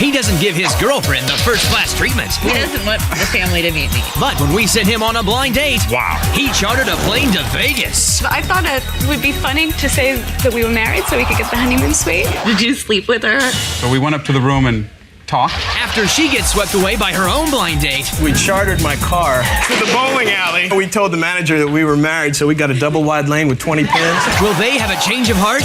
He doesn't give his girlfriend the first-class treatment. He doesn't want the family to meet me. But when we sent him on a blind date, wow, he chartered a plane to Vegas. I thought it would be funny to say that we were married so we could get the honeymoon suite. Did you sleep with her? So we went up to the room and talked. After she gets swept away by her own blind date. We chartered my car to the bowling alley. We told the manager that we were married, so we got a double wide lane with 20 pins. Will they have a change of heart?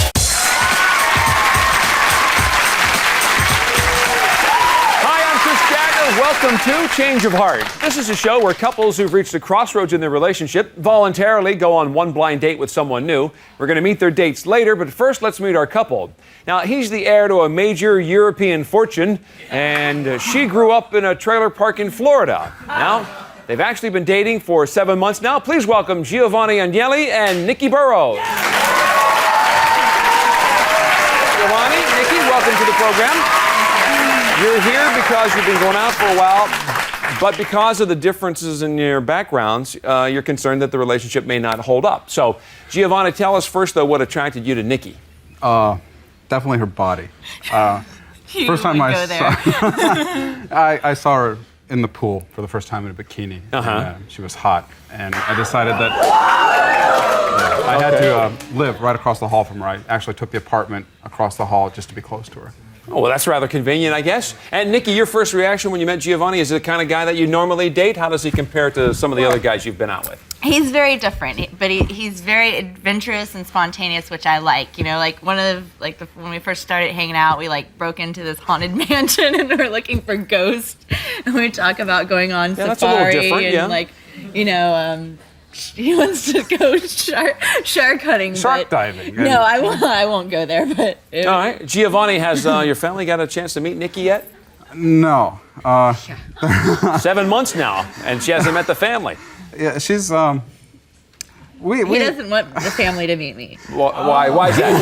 Welcome to Change of Heart. This is a show where couples who've reached a crossroads in their relationship voluntarily go on one blind date with someone new. We're going to meet their dates later, but first let's meet our couple. Now, he's the heir to a major European fortune, and she grew up in a trailer park in Florida. Now, they've actually been dating for 7 months now. Please welcome Giovanni and Nikki and Nikki Burrows. Giovanni, Nikki, welcome to the program. You're here because you've been going out for a while, but because of the differences in your backgrounds, you're concerned that the relationship may not hold up. So, Giovanni, tell us first, though, what attracted you to Nikki? Definitely her body. First time I saw her in the pool for the first time in a bikini. And, she was hot, and I decided that I had to live right across the hall from her. I actually took the apartment across the hall just to be close to her. Oh, well, that's rather convenient, I guess. And Nikki, your first reaction when you met Giovanni, is it the kind of guy that you normally date? How does he compare to some of the other guys you've been out with? He's very different, but he's very adventurous and spontaneous, which I like. You know, like when we first started hanging out, we broke into this haunted mansion and we were looking for ghosts. And we talk about going on safari that's a little different, he wants to go shark hunting. Shark diving. No, I won't go there. But all right, Giovanni, has your family got a chance to meet Nikki yet? No. 7 months now, and she hasn't met the family. Yeah, she's he doesn't want the family to meet me. Why? Why is that?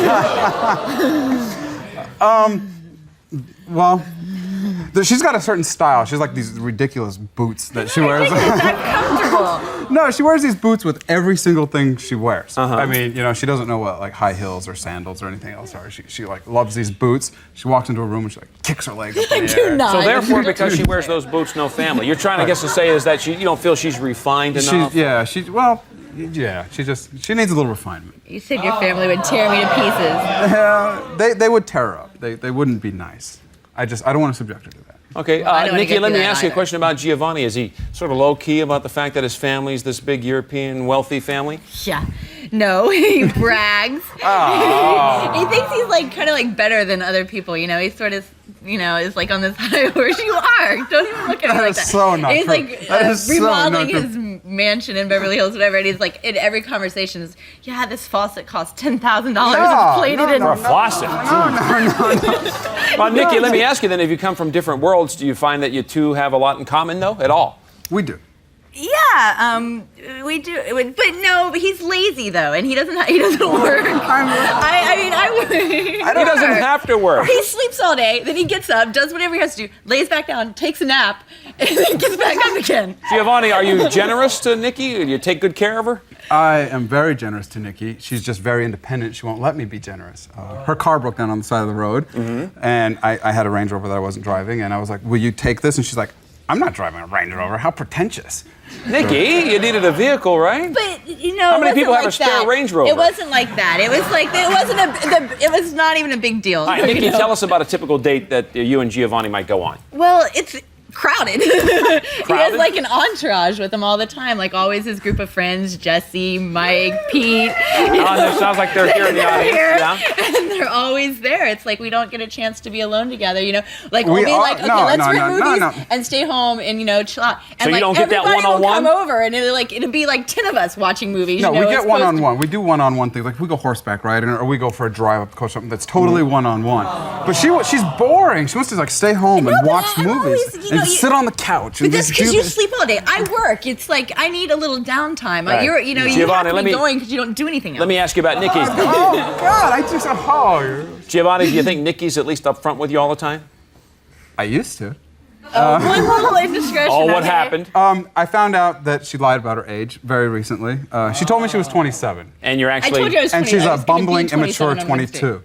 Well, she's got a certain style. She's like these ridiculous boots that she wears. Comfortable. No, she wears these boots with every single thing she wears. I mean, she doesn't know what high heels or sandals or anything else are. She loves these boots. She walks into a room and she kicks her leg up in the air. Not. So therefore, because she wears those boots, no family. You're trying to guess to say is that you don't feel she's refined enough? She needs a little refinement. You said your family would tear me to pieces. They would tear her up. They wouldn't be nice. I don't want to subject her to that. Okay, Nikki, let me ask you a question about Giovanni. Is he sort of low-key about the fact that his family's this big European wealthy family? Yeah. No, he brags. He thinks he's kind of better than other people. He sort of, is on this high horse. You are. Don't even look at me like that. So not he's true. remodeling his mansion in Beverly Hills, whatever. And he's in every conversation is, yeah, this faucet costs $10,000. It's plated in. For a faucet. No. Well, Nikki, let me ask you then, if you come from different worlds, do you find that you two have a lot in common, though, at all? We do. Yeah, we do. But no, he's lazy though, and he doesn't work. He doesn't have to work. He sleeps all day, then he gets up, does whatever he has to do, lays back down, takes a nap, and then gets back up again. Giovanni, are you generous to Nikki? Do you take good care of her? I am very generous to Nikki. She's just very independent. She won't let me be generous. Her car broke down on the side of the road, and I had a Range Rover that I wasn't driving, and I was like, will you take this? And she's like, I'm not driving a Range Rover. How pretentious. Nikki, you needed a vehicle, right? But how many people have a spare Range Rover? It wasn't like that. It was not even a big deal. All right, Nikki, tell us about a typical date that you and Giovanni might go on. Well, it's crowded. He has an entourage with him all the time, always his group of friends, Jesse, Mike, Pete. It sounds like they're here in the audience. Yeah. And they're always there. It's we don't get a chance to be alone together, we'll be let's rent movies and stay home and chill out. And so you don't get that one-on-one? Will come over and it'll be 10 of us watching movies. No, we get one-on-one. We do one-on-one things. We go horseback riding or we go for a drive up coast, something that's totally one-on-one. But she's boring. She wants to stay home and watch movies. Sit on the couch. But that's because you sleep all day. I work. It's I need a little downtime. Right. You Giovanni, have to be going because you don't do anything else. Let me ask you about Nikki. Oh, God, Giovanni, do you think Nikki's at least upfront with you all the time? I used to. One little indiscretion. Oh, what happened? I found out that she lied about her age very recently. She told me she was 27. And you're actually... I told you I was 20. And she's a bumbling, immature immature 22.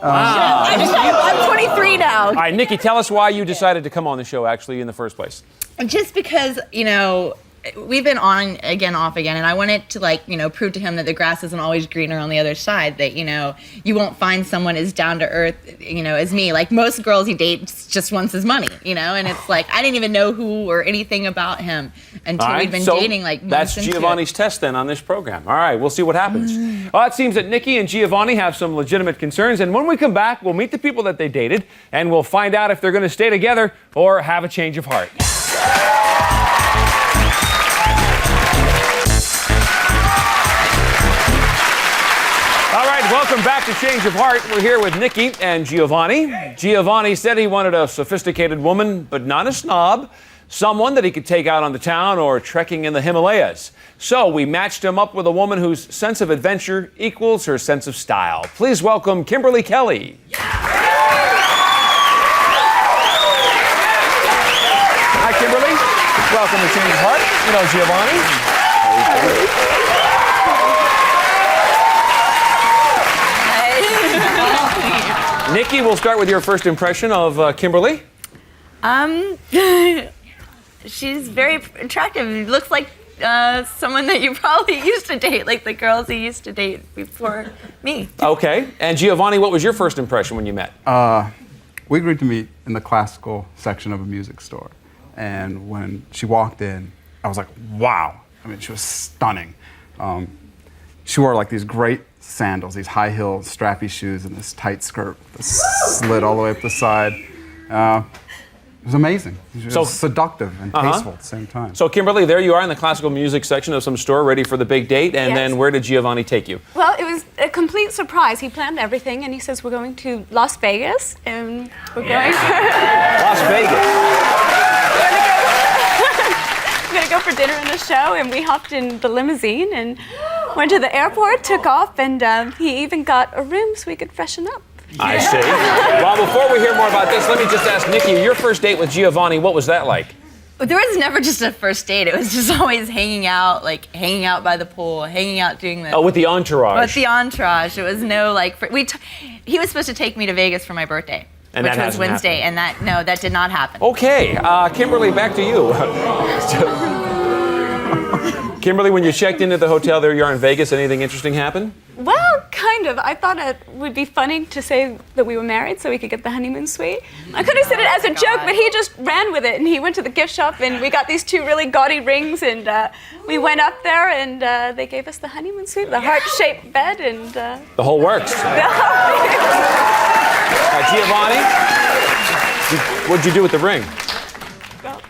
I'm 23 now. All right, Nikki, tell us why you decided to come on the show, actually, in the first place. Just because, we've been on again, off again, and I wanted to prove to him that the grass isn't always greener on the other side, that, you won't find someone as down to earth, as me. Like most girls he dates just wants his money, and it's like, I didn't even know who or anything about him until we'd been dating months that's into Giovanni's test then on this program. All right, we'll see what happens. Well, it seems that Nikki and Giovanni have some legitimate concerns, and when we come back, we'll meet the people that they dated, and we'll find out if they're going to stay together or have a change of heart. All right, welcome back to Change of Heart. We're here with Nikki and Giovanni. Giovanni said he wanted a sophisticated woman, but not a snob. Someone that he could take out on the town or trekking in the Himalayas. So we matched him up with a woman whose sense of adventure equals her sense of style. Please welcome Kimberly Kelly. Hi, Kimberly. Welcome to Change of Heart. Giovanni. Nikki, we'll start with your first impression of Kimberly. She's very attractive. Looks like someone that you probably used to date, like the girls you used to date before me. Okay. And Giovanni, what was your first impression when you met? We agreed to meet in the classical section of a music store. And when she walked in, I was like, wow. I mean, she was stunning. She wore like these great sandals, these high heel strappy shoes, and this tight skirt that slid all the way up the side. It was amazing. It was seductive and tasteful at the same time. So Kimberly, there you are in the classical music section of some store, ready for the big date. And then where did Giovanni take you? Well, it was a complete surprise. He planned everything, and he says we're going to Las Vegas, and we're going Las Vegas. We're going to go for dinner and a show, and we hopped in the limousine and went to the airport, took off, and he even got a room so we could freshen up. I see. Well, before we hear more about this, let me just ask Nikki, your first date with Giovanni, what was that like? There was never just a first date. It was just always hanging out by the pool, hanging out doing this. Oh, with the entourage. With the entourage. It was no he was supposed to take me to Vegas for my birthday. And which that was Wednesday, happened. and that did not happen. Okay, Kimberly, back to you. Kimberly, when you checked into the hotel there, you are in Vegas, anything interesting happen? Well, kind of. I thought it would be funny to say that we were married so we could get the honeymoon suite. I could have said it as a joke, but he just ran with it, and he went to the gift shop, and we got these two really gaudy rings, and we went up there, and they gave us the honeymoon suite, the heart-shaped bed, and... The whole works. Giovanni, what'd you do with the ring? Well,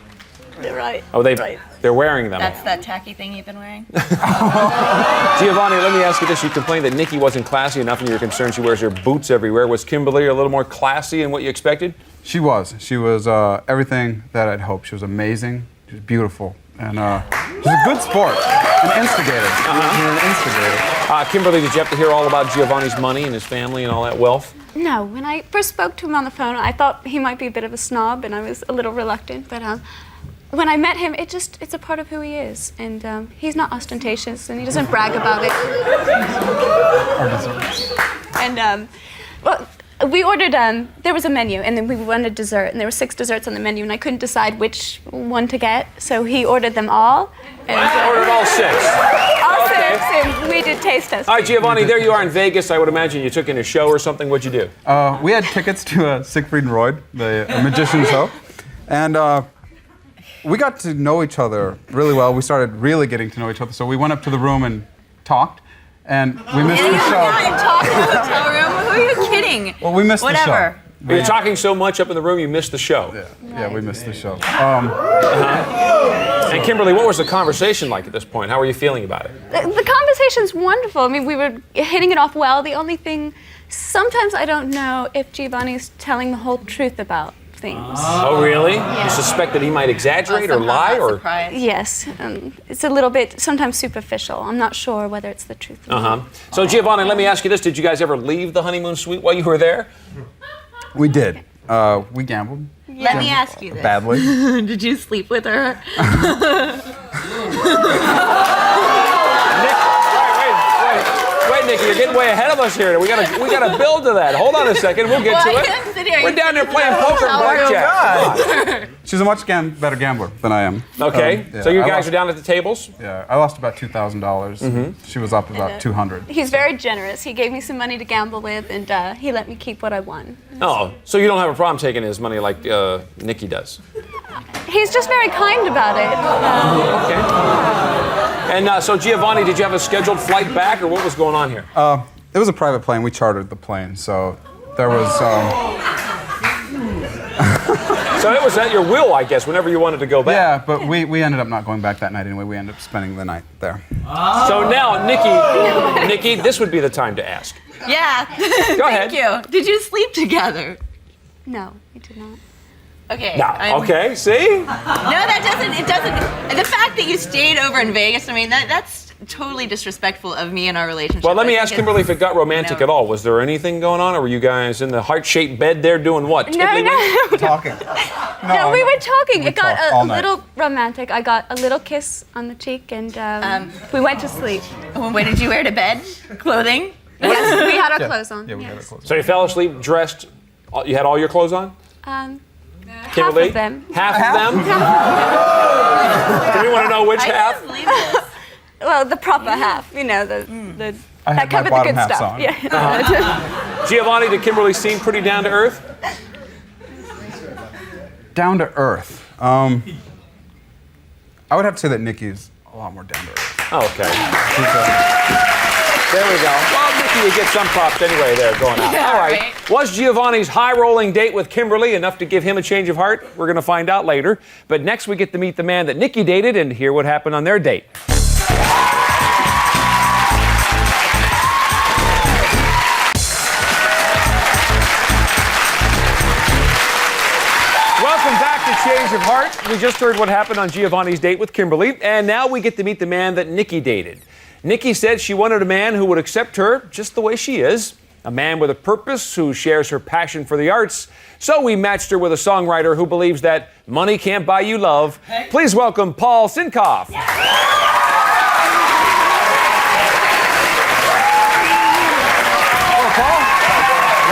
they're right. Oh, they're wearing them. That's that tacky thing you've been wearing? Giovanni, let me ask you this. You complained that Nikki wasn't classy enough and you're concerned she wears her boots everywhere. Was Kimberly a little more classy in what you expected? She was. She was everything that I'd hoped. She was amazing. She was beautiful. And she's a good sport. An instigator. An instigator. Kimberly, did you have to hear all about Giovanni's money and his family and all that wealth? No. When I first spoke to him on the phone, I thought he might be a bit of a snob, and I was a little reluctant. But when I met him, it's a part of who he is. And he's not ostentatious, and he doesn't brag about it. And, well, we ordered, there was a menu, and then we wanted dessert, and there were 6 desserts on the menu, and I couldn't decide which one to get, so he ordered them all. And, ordered all 6? All 6, and we did taste test. All right, Giovanni, there you are in Vegas. I would imagine you took in a show or something. What'd you do? We had tickets to Siegfried and Roy, the magician show, and we got to know each other really well. We started really getting to know each other, so we went up to the room and talked. And we missed the show. Talk in the hotel room? Who are you kidding? Well, we missed the show. You're talking so much up in the room, you missed the show. Yeah, we missed the show. And Kimberly, what was the conversation like at this point? How were you feeling about it? The conversation's wonderful. I mean, we were hitting it off well. The only thing, sometimes I don't know if Giovanni's telling the whole truth about things. Oh, really? Yeah. You suspect that he might exaggerate or lie? Or Yes. It's a little bit, sometimes superficial. I'm not sure whether it's the truth. So, Giovanni, let me ask you this. Did you guys ever leave the honeymoon suite while you were there? We did. We gambled. Let me ask you this. Badly. Did you sleep with her? Wait, right, Nikki, you're getting way ahead of us here. We gotta build to that. Hold on a second, we'll get to it. We're down there playing poker and blackjack. She's a much better gambler than I am. Okay, so you guys are down at the tables? Yeah, I lost about $2,000. She was up about $200. He's very generous. He gave me some money to gamble with, and he let me keep what I won. Oh, so you don't have a problem taking his money like Nikki does? He's just very kind about it. Okay. And so Giovanni, did you have a scheduled flight back, or what was going on here? It was a private plane. We chartered the plane, so there was. So it was at your will, I guess, whenever you wanted to go back. Yeah, but we ended up not going back that night anyway. We ended up spending the night there. So now, Nikki, this would be the time to ask. Yeah. Go ahead. Thank you. Did you sleep together? No, he did not. Okay. No. Okay. See? No, it doesn't. The fact that you stayed over in Vegas, I mean, that's totally disrespectful of me and our relationship. Well, let me ask Kimberly if it got romantic at all. Was there anything going on, or were you guys in the heart-shaped bed there doing what? No. Talking. No, we were talking. It got talked a all night. little romantic. I got a little kiss on the cheek, and we went to sleep. What did you wear to bed? Clothing? Yes, we had our clothes on. Yeah, we had our clothes on. So you fell asleep dressed. You had all your clothes on? Kimberly? Half of them. Half of them? Do we want to know which half? Believe this. Well, the proper half. You know, I that had my covered the bottom good halves stuff. on. Yeah. Giovanni, did Kimberly seem pretty down to earth? Down to earth. I would have to say that Nikki's a lot more down to earth. Okay. There we go. Well, Nikki, you get some props anyway there going out. Yeah, All right. right. Was Giovanni's high-rolling date with Kimberly enough to give him a change of heart? We're going to find out later. But next we get to meet the man that Nikki dated and hear what happened on their date. Welcome back to Change of Heart. We just heard what happened on Giovanni's date with Kimberly, and now we get to meet the man that Nikki dated. Nikki said she wanted a man who would accept her just the way she is, a man with a purpose who shares her passion for the arts. So we matched her with a songwriter who believes that money can't buy you love. Please welcome Paul Sinkoff. Hello, Paul.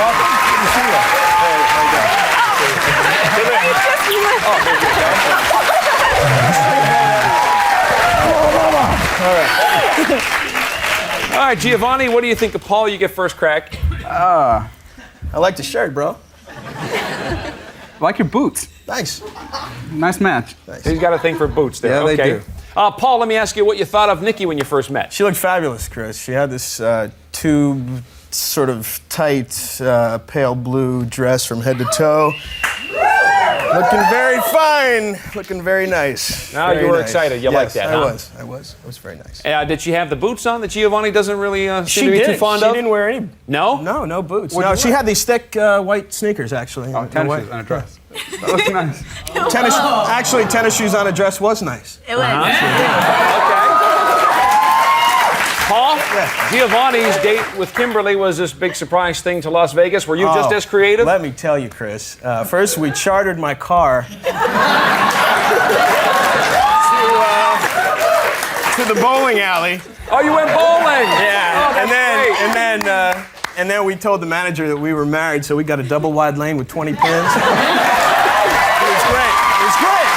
Welcome. Good to see you. All right, Giovanni, what do you think of Paul? You get first crack. I like the shirt, bro. I like your boots. Thanks. Nice match. He's got a thing for boots there. Yeah, they okay. do. Paul, let me ask you what you thought of Nikki when you first met. She looked fabulous, Chris. She had this tube, sort of tight, pale blue dress from head to toe. Looking very fine. Looking very nice. Now Very you were nice. excited. You yes, liked that, huh? I was. It was very nice. Did she have the boots on that Giovanni doesn't really seem to be too fond she of? didn't wear any. No? No boots. What'd No, you she wear? had these thick white sneakers, actually. Oh, tennis shoes and a dress. That looks nice. Actually, tennis shoes on a dress was nice. It was. Okay. Paul, Giovanni's date with Kimberly was this big surprise thing to Las Vegas. Were you just as creative? Let me tell you, Chris. First, we chartered my car to the bowling alley. Oh, you went bowling? Yeah. Oh, that's great. And then we told the manager that we were married, so we got a double wide lane with 20 pins. It was great. It was great.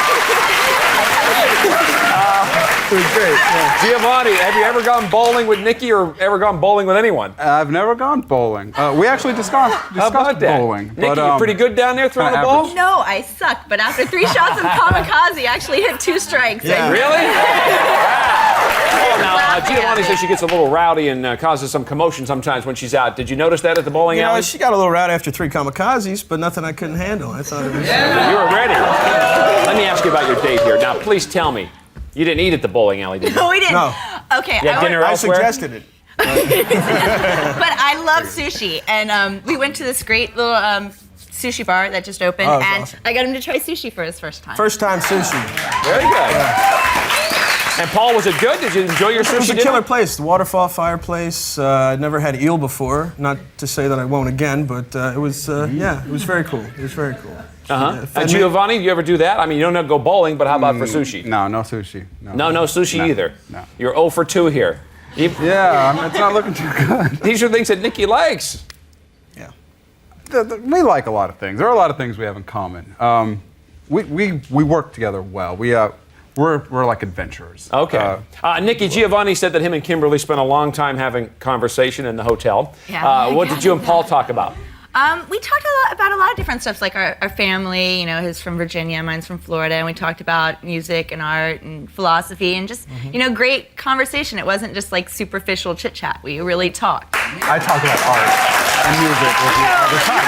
It was great. Yeah. Giovanni, have you ever gone bowling with Nikki or ever gone bowling with anyone? I've never gone bowling. We actually discussed How about that? bowling. Nikki, you pretty good down there throwing the kinda ball? average. No, I suck. But after 3 shots of kamikaze, I actually hit 2 strikes. Yeah. Really? Oh, now, Laughing at Giovanni me. says she gets a little rowdy and causes some commotion sometimes when she's out. Did you notice that at the bowling You know, alley? she got a little rowdy after 3 kamikazes, but nothing I couldn't handle. I thought it was. You were ready. Let me ask you about your date here. Now, please tell me. You didn't eat at the bowling alley, did you? No, we didn't. No. Okay. You had dinner I elsewhere? suggested it. But I love sushi, and we went to this great little sushi bar that just opened, Oh, that's and awesome. I got him to try sushi for his first time. First time sushi. Very good. And Paul, was it good? Did you enjoy your It was sushi a dinner? killer place. The waterfall fireplace. I'd never had eel before. Not to say that I won't again, but it was it was very cool. It was very cool. And Giovanni, do you ever do that? I mean, you don't have to go bowling, but how about for sushi? No sushi. No sushi No, either. no. You're 0 for 2 here. Yeah, it's not looking too good. These are things that Nikki likes. Yeah. We like a lot of things. There are a lot of things we have in common. We work together well. We're like adventurers. Okay. Nikki, Giovanni said that him and Kimberly spent a long time having conversation in the hotel. Yeah. What did you and Paul talk about? We talked about a lot of different stuff, like our family. You know, his from Virginia, mine's from Florida, and we talked about music and art and philosophy and just, great conversation. It wasn't just like superficial chit chat. We really talked. I talk about art and music with you all the time.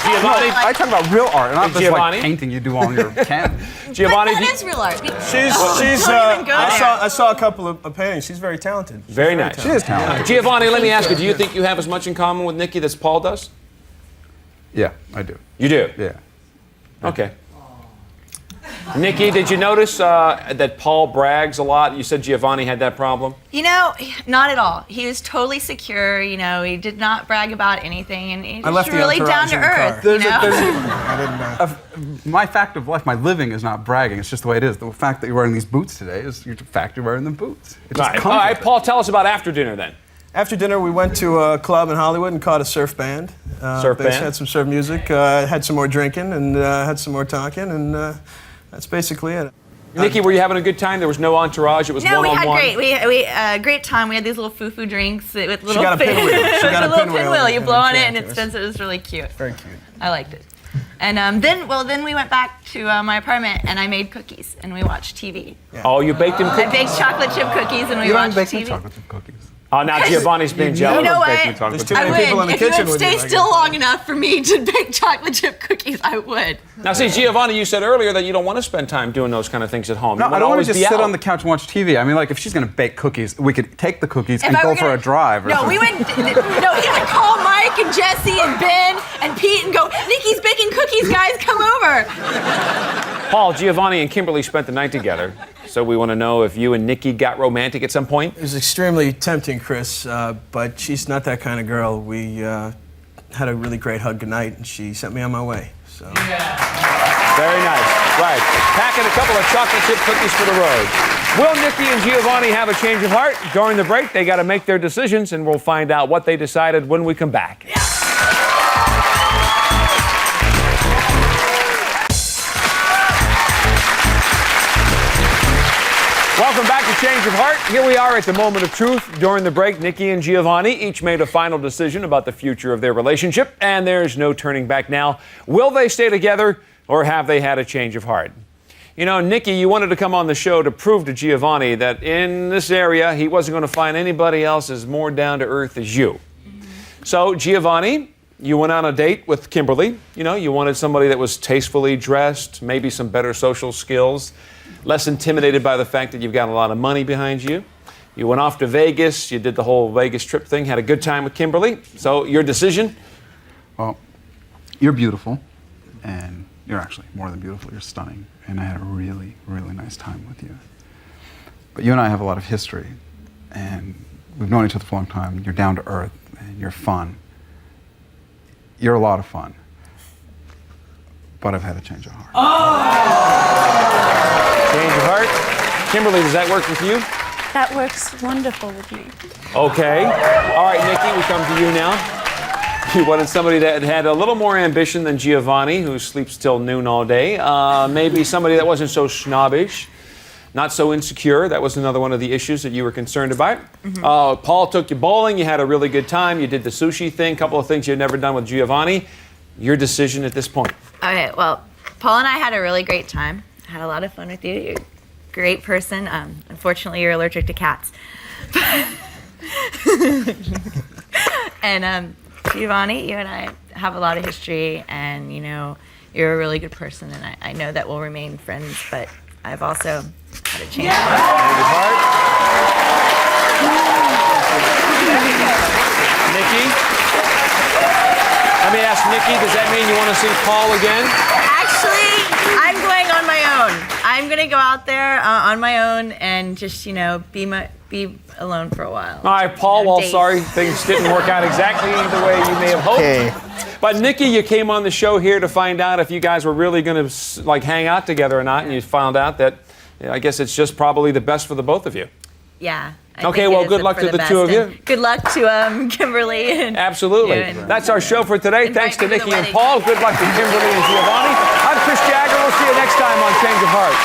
Giovanni, I talk about real art, not this Giovanni? like painting you do on your canvas. Giovanni, That is real art. I saw a couple of paintings. She's very talented. very nice. She is talented. Giovanni, let me ask you, do you think you have as much in common with Nikki as Paul does? Yeah, I do. You do? Yeah. Okay. Nikki, did you notice that Paul brags a lot? You said Giovanni had that problem? Not at all. He was totally secure. He did not brag about anything, and he's I left just the really down entourage to in the car. earth. I didn't. My fact of life, my living is not bragging. It's just the way it is. The fact that you're wearing these boots today is your fact you're wearing the boots. It just Right. comes All right, with it. Paul, tell us about after dinner then. After dinner, we went to a club in Hollywood and caught a surf band. Surf They band? had some surf music, had some more drinking, and had some more talking, and that's basically it. Nikki, were you having a good time? There was no entourage. It was No, we had one-on-one. great. We great time. We had these little foo-foo drinks with little got a pinwheel. She got a little pinwheel You in blow the on it, and drink. it was really cute. Very cute. I liked it. And then we went back to my apartment, and I made cookies, and we watched TV. Oh, you baked him I cookies? baked chocolate chip cookies, and we You don't watched bake me TV. chocolate chip cookies. Oh, now Giovanni's being jealous. You know what? Bake me chocolate There's chip too I many people in would. the If you kitchen would with stay you, I still guess. long enough for me to bake chocolate chip cookies, I would. Now, see, Giovanni, you said earlier that you don't want to spend time doing those kind of things at home. No, You I don't want always to just be sit out. on the couch and watch TV. I mean, like, if she's going to bake cookies, we could take the cookies and If I go were for gonna- a drive. Or No, something. we went. No, he would call Mike and Jesse and Ben and Pete and go, Nikki's baking cookies, guys, come over. Paul, Giovanni, and Kimberly spent the night together. So we want to know if you and Nikki got romantic at some point. It was extremely tempting, Chris, but she's not that kind of girl. We had a really great hug goodnight, and she sent me on my way. So. Very nice. Right. Packing a couple of chocolate chip cookies for the road. Will Nikki and Giovanni have a change of heart? During the break, they got to make their decisions, and we'll find out what they decided when we come back. Welcome back to Change of Heart. Here we are at the moment of truth. During the break, Nikki and Giovanni each made a final decision about the future of their relationship, and there's no turning back now. Will they stay together, or have they had a change of heart? You know, Nikki, you wanted to come on the show to prove to Giovanni that in this area, he wasn't going to find anybody else as more down to earth as you. So, Giovanni, you went on a date with Kimberly. You know, you wanted somebody that was tastefully dressed, maybe some better social skills, less intimidated by the fact that you've got a lot of money behind you. You went off to Vegas. You did the whole Vegas trip thing, had a good time with Kimberly. So, your decision? Well, you're beautiful, and you're actually more than beautiful. You're stunning, and I had a really, really nice time with you. But you and I have a lot of history, and we've known each other for a long time. You're down to earth, and you're fun. You're a lot of fun. But I've had a change of heart. Change of heart. Kimberly, does that work with you? That works wonderful with me. Okay. All right, Nikki, we come to you now. You wanted somebody that had a little more ambition than Giovanni, who sleeps till noon all day. Maybe somebody that wasn't so snobbish, not so insecure. That was another one of the issues that you were concerned about. Paul took you bowling. You had a really good time. You did the sushi thing, a couple of things you had never done with Giovanni. Your decision at this point. Okay, well, Paul and I had a really great time. Had a lot of fun with you. You're a great person. Unfortunately, you're allergic to cats. And Giovanni, you and I have a lot of history, and you know, you're a really good person, and I know that we'll remain friends, but I've also had a change. Change of heart. Nikki? Let me ask Nikki, does that mean you want to see Paul again? Actually, I'm going on my own. I'm gonna go out there on my own and just, you know, be alone for a while. All right, Paul, well, Date. sorry things didn't work out exactly the way you may have hoped. Okay. But Nikki, you came on the show here to find out if you guys were really going to like hang out together or not, and you found out that I guess it's just probably the best for the both of you. Yeah. I Okay, think well, it is good luck for to the best, two of you. and Good luck to Kimberly and Absolutely. you and- That's our show for today. Thanks to Invite me to Nikki the and wedding. Paul. Good luck to Kimberly and Giovanni. I'm Chris Jagger. We'll see you next time on Change of Heart.